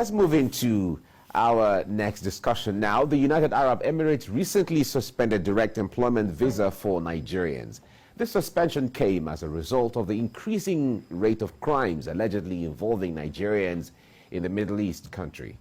Let's move into our next discussion now. The United Arab Emirates recently suspended direct employment visa for Nigerians. This suspension came as a result of the increasing rate of crimes allegedly involving Nigerians in the Middle East country.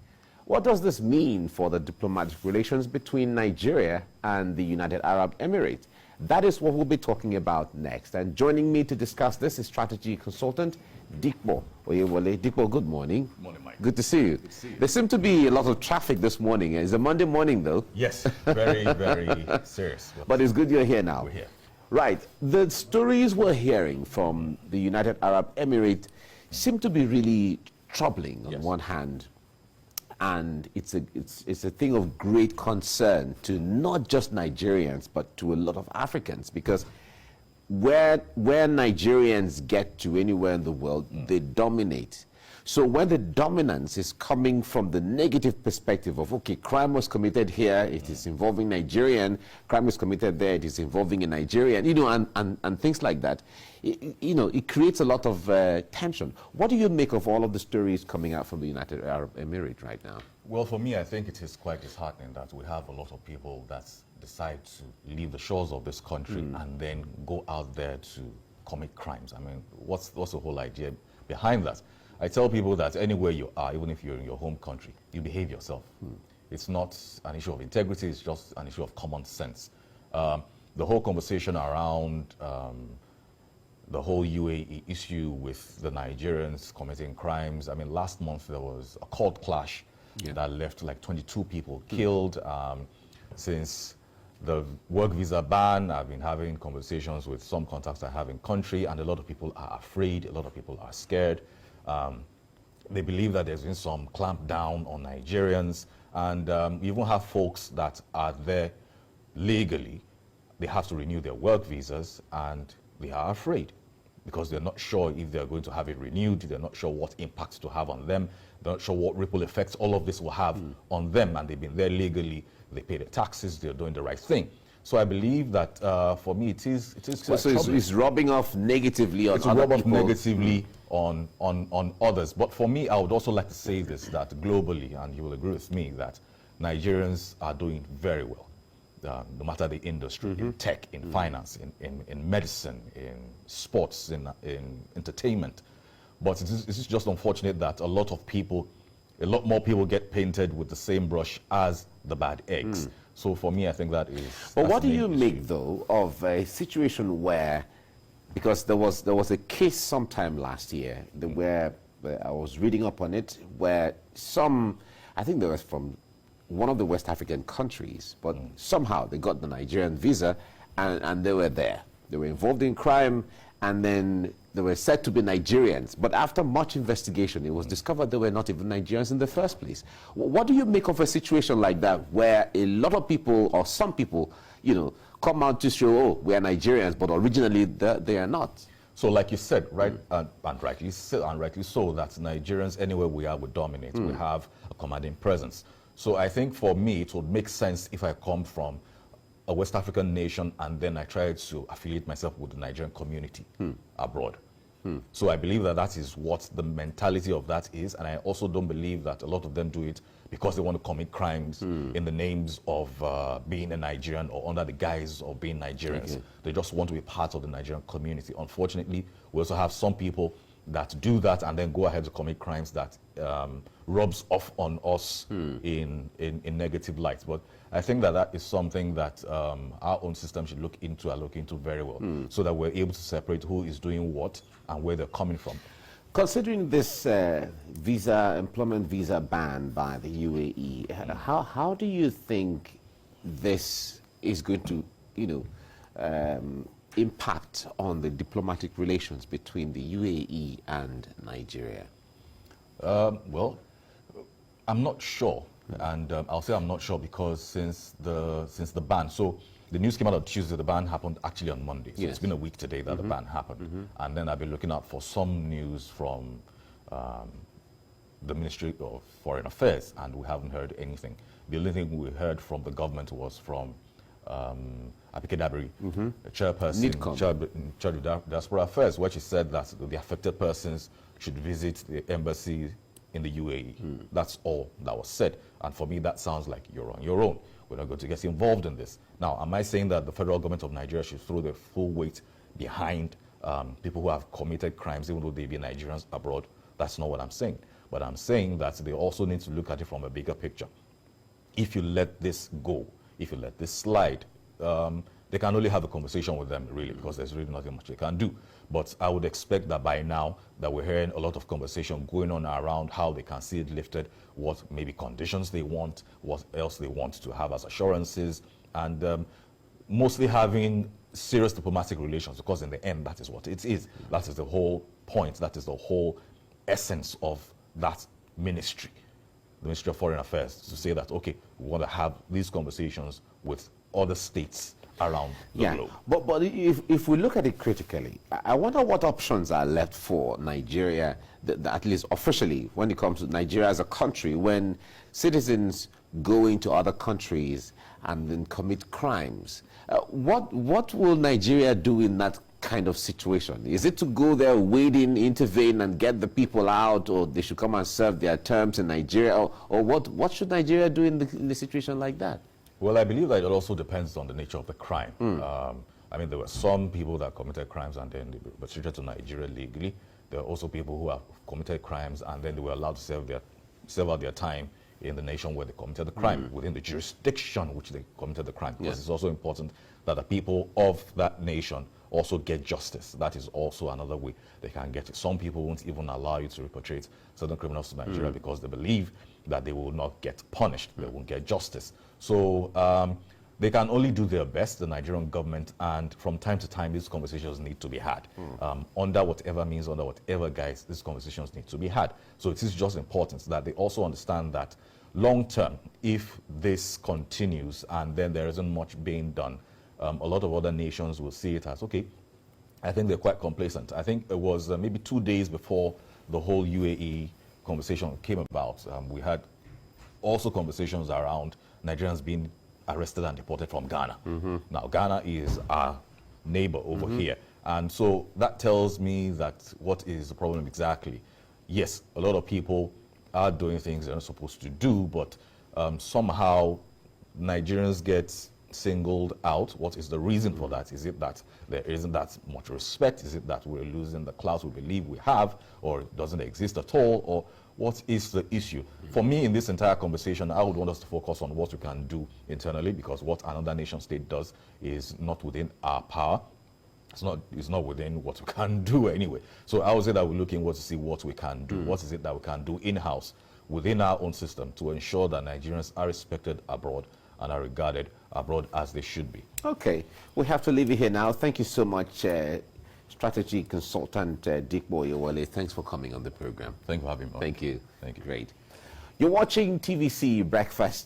What does this mean for the diplomatic relations between Nigeria and the United Arab Emirates? That is what we'll be talking about next. And joining me to discuss this is strategy consultant Dikbo Oyewole. Dikbo, good morning. Good morning, Mike. Good to see you. Good to see you. There seemed to be a lot of traffic this morning. It's a Monday morning, though. Yes, very, very serious. But it's good you're here now. We're here. Right. The stories we're hearing from the United Arab Emirates seem to be really troubling on one hand. And it's a thing of great concern to not just Nigerians, but to a lot of Africans, because where Nigerians get to anywhere in the world, they dominate. So when the dominance is coming from the negative perspective of, okay, crime was committed here, it is involving Nigerian, crime was committed there, it is involving a Nigerian, and things like that, it creates a lot of tension. What do you make of all of the stories coming out from the United Arab Emirates right now? Well, for me, I think it is quite disheartening that we have a lot of people that decide to leave the shores of this country and then go out there to commit crimes. I mean, what's the whole idea behind that? I tell people that anywhere you are, even if you're in your home country, you behave yourself. It's not an issue of integrity, it's just an issue of common sense. The whole conversation around the whole UAE issue with the Nigerians committing crimes. I mean, last month there was a cold clash that left like 22 people killed. Since the work visa ban, I've been having conversations with some contacts I have in country, and a lot of people are afraid, a lot of people are scared. They believe that there's been some clamp down on Nigerians, and we even have folks that are there legally. They have to renew their work visas, and they are afraid because they're not sure if they're going to have it renewed. They're not sure what impact to have on them. They're not sure what ripple effects all of this will have on them, and they've been there legally. They pay their taxes. They're doing the right thing. So I believe that for me, it is quite troubling. It's rubbing off negatively on it's other rub off people. negatively on others. But for me, I would also like to say this, that globally, and you will agree with me, that Nigerians are doing very well, no matter the industry, in tech, in finance, in medicine, in sports, in entertainment. But it's just unfortunate that a lot more people get painted with the same brush as the bad eggs. So for me, I think that is... But what do you make, though, of a situation where, because there was a case sometime last year where I was reading up on it, where I think they were from one of the West African countries, but somehow they got the Nigerian visa and they were there. They were involved in crime, and then they were said to be Nigerians. But after much investigation, it was discovered they were not even Nigerians in the first place. What do you make of a situation like that, where a lot of people, or some people, come out to show, oh, we are Nigerians, but originally they are not? So like you said, right, and rightly so, that Nigerians, anywhere we are, we dominate. We have a commanding presence. So I think for me, it would make sense if I come from a West African nation and then I try to affiliate myself with the Nigerian community abroad. So I believe that is what the mentality of that is, and I also don't believe that a lot of them do it because they want to commit crimes in the names of being a Nigerian or under the guise of being Nigerians. Okay. They just want to be part of the Nigerian community. Unfortunately, we also have some people that do that and then go ahead to commit crimes that rubs off on us in negative lights. But I think that is something that our own system should look into very well, so that we're able to separate who is doing what and where they're coming from. Considering this employment visa ban by the UAE, how do you think this is going to, impact on the diplomatic relations between the UAE and Nigeria? Well, I'm not sure, and I'll say I'm not sure because since the ban, so the news came out on Tuesday, the ban happened actually on Monday. So it's been a week today that the ban happened, and then I've been looking out for some news from the Ministry of Foreign Affairs, and we haven't heard anything. The only thing we heard from the government was from Abike Dabiri, the chairperson in charge of diaspora affairs, where she said that the affected persons should visit the embassy in the UAE. That's all that was said. And for me, that sounds like you're on your own. We're not going to get involved in this. Now, am I saying that the federal government of Nigeria should throw the full weight behind people who have committed crimes, even though they be Nigerians abroad? That's not what I'm saying. But I'm saying that they also need to look at it from a bigger picture. If you let this go, if you let this slide, they can only have a conversation with them, really, because there's really nothing much they can do. But I would expect that by now that we're hearing a lot of conversation going on around how they can see it lifted, what maybe conditions they want, what else they want to have as assurances, and mostly having serious diplomatic relations, because in the end, that is what it is. That is the whole point. That is the whole essence of that ministry, the Ministry of Foreign Affairs, to say that, okay, we want to have these conversations with other states around the globe. But if we look at it critically, I wonder what options are left for Nigeria, at least officially, when it comes to Nigeria as a country, when citizens go into other countries and then commit crimes. What will Nigeria do in that kind of situation? Is it to go there, wade in, intervene, and get the people out, or they should come and serve their terms in Nigeria, or what should Nigeria do in the situation like that? Well, I believe that it also depends on the nature of the crime. I mean, there were some people that committed crimes and then they were treated to Nigeria legally. There are also people who have committed crimes and then they were allowed to serve out their time in the nation where they committed the crime, within the jurisdiction which they committed the crime. Because it's also important that the people of that nation also get justice. That is also another way they can get it. Some people won't even allow you to repatriate certain criminals to Nigeria because they believe that they will not get punished, they won't get justice. So they can only do their best, the Nigerian government, and from time to time these conversations need to be had. Under whatever means, under whatever guise, these conversations need to be had. So it is just important that they also understand that long term, if this continues and then there isn't much being done, a lot of other nations will see it as, okay, I think they're quite complacent. I think it was maybe 2 days before the whole UAE conversation came about, we had also conversations around Nigerians being arrested and deported from Ghana. Now, Ghana is our neighbor over here. And so that tells me that what is the problem exactly? Yes, a lot of people are doing things they're not supposed to do, but somehow Nigerians get singled out. What is the reason for that? Is it that there isn't that much respect? Is it that we're losing the clout we believe we have, or it doesn't exist at all? Or what is the issue? For me, in this entire conversation, I would want us to focus on what we can do internally, because what another nation state does is not within our power. It's not within what we can do anyway. So I would say that we're looking to see what we can do. What is it that we can do in-house, within our own system, to ensure that Nigerians are respected abroad and are regarded abroad as they should be. Okay, we have to leave it here now. Thank you so much, strategy consultant Dick Boyewale. Thanks for coming on the program. Thank you for having me. Thank you. Thank you. Great. You're watching TVC Breakfast